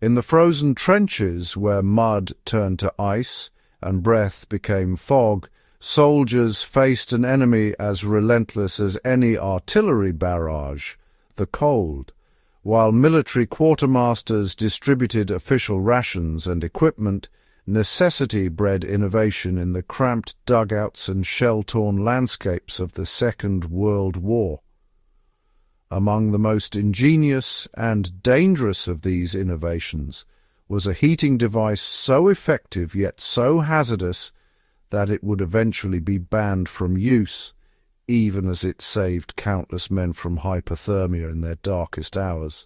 In the frozen trenches where mud turned to ice and breath became fog, soldiers faced an enemy as relentless as any artillery barrage, the cold, while military quartermasters distributed official rations and equipment. Necessity bred innovation in the cramped dugouts and shell-torn landscapes of the Second World War. Among the most ingenious and dangerous of these innovations was a heating device so effective yet so hazardous that it would eventually be banned from use, even as it saved countless men from hypothermia in their darkest hours.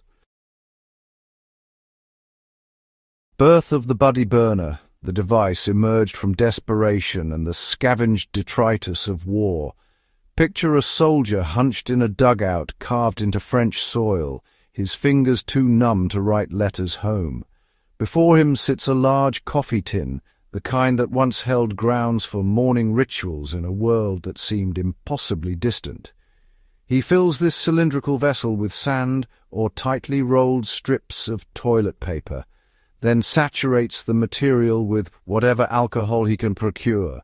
Birth of the Buddy Burner. The device emerged from desperation and the scavenged detritus of war. Picture a soldier hunched in a dugout carved into French soil, his fingers too numb to write letters home. Before him sits a large coffee tin, the kind that once held grounds for morning rituals in a world that seemed impossibly distant. He fills this cylindrical vessel with sand or tightly rolled strips of toilet paper, then saturates the material with whatever alcohol he can procure.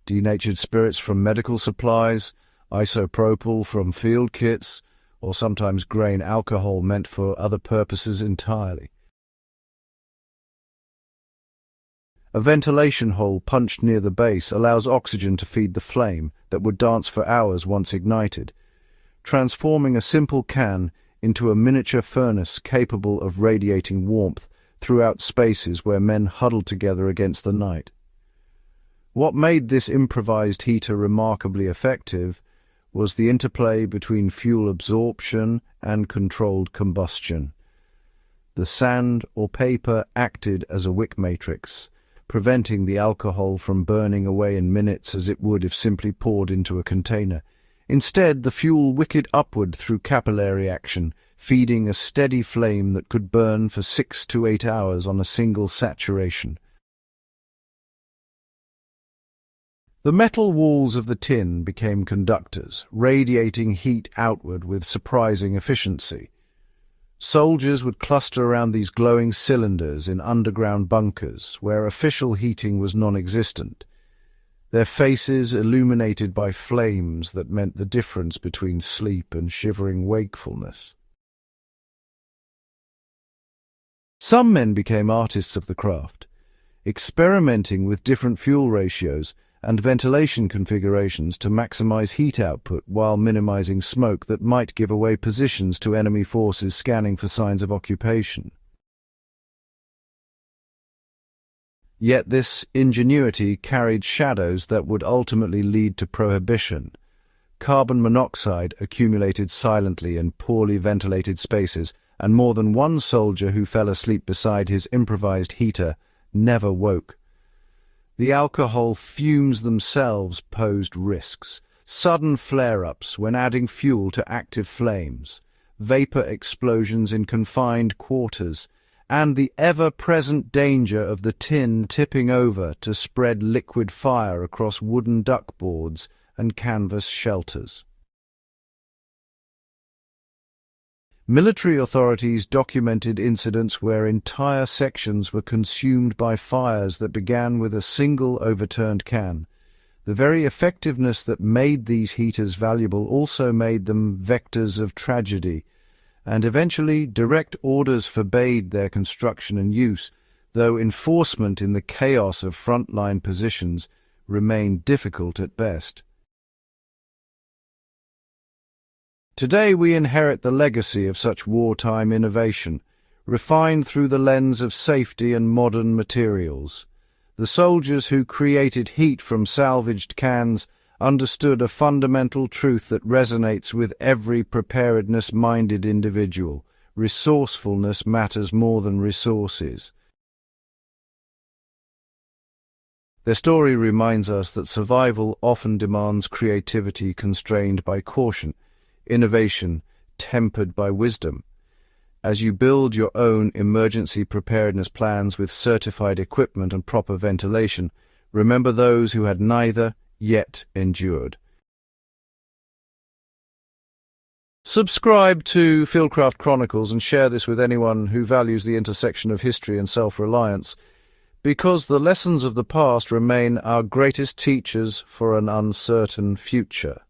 Denatured spirits from medical supplies, isopropyl from field kits, or sometimes grain alcohol meant for other purposes entirely. A ventilation hole punched near the base allows oxygen to feed the flame that would dance for hours once ignited, transforming a simple can into a miniature furnace capable of radiating warmth throughout spaces where men huddled together against the night. What made this improvised heater remarkably effective was the interplay between fuel absorption and controlled combustion. The sand or paper acted as a wick matrix, preventing the alcohol from burning away in minutes as it would if simply poured into a container. Instead, the fuel wicked upward through capillary action, feeding a steady flame that could burn for 6 to 8 hours on a single saturation. The metal walls of the tin became conductors, radiating heat outward with surprising efficiency. Soldiers would cluster around these glowing cylinders in underground bunkers, where official heating was non-existent, their faces illuminated by flames that meant the difference between sleep and shivering wakefulness. Some men became artists of the craft, experimenting with different fuel ratios and ventilation configurations to maximize heat output while minimizing smoke that might give away positions to enemy forces scanning for signs of occupation. Yet this ingenuity carried shadows that would ultimately lead to prohibition. Carbon monoxide accumulated silently in poorly ventilated spaces, and more than one soldier who fell asleep beside his improvised heater never woke. The alcohol fumes themselves posed risks, sudden flare-ups when adding fuel to active flames, vapor explosions in confined quarters, and the ever-present danger of the tin tipping over to spread liquid fire across wooden duckboards and canvas shelters. Military authorities documented incidents where entire sections were consumed by fires that began with a single overturned can. The very effectiveness that made these heaters valuable also made them vectors of tragedy, and eventually direct orders forbade their construction and use, though enforcement in the chaos of frontline positions remained difficult at best. Today we inherit the legacy of such wartime innovation, refined through the lens of safety and modern materials. The soldiers who created heat from salvaged cans understood a fundamental truth that resonates with every preparedness-minded individual. Resourcefulness matters more than resources. Their story reminds us that survival often demands creativity constrained by caution, innovation tempered by wisdom. As you build your own emergency preparedness plans with certified equipment and proper ventilation, remember those who had neither yet endured. Subscribe to Fieldcraft Chronicles and share this with anyone who values the intersection of history and self-reliance, because the lessons of the past remain our greatest teachers for an uncertain future.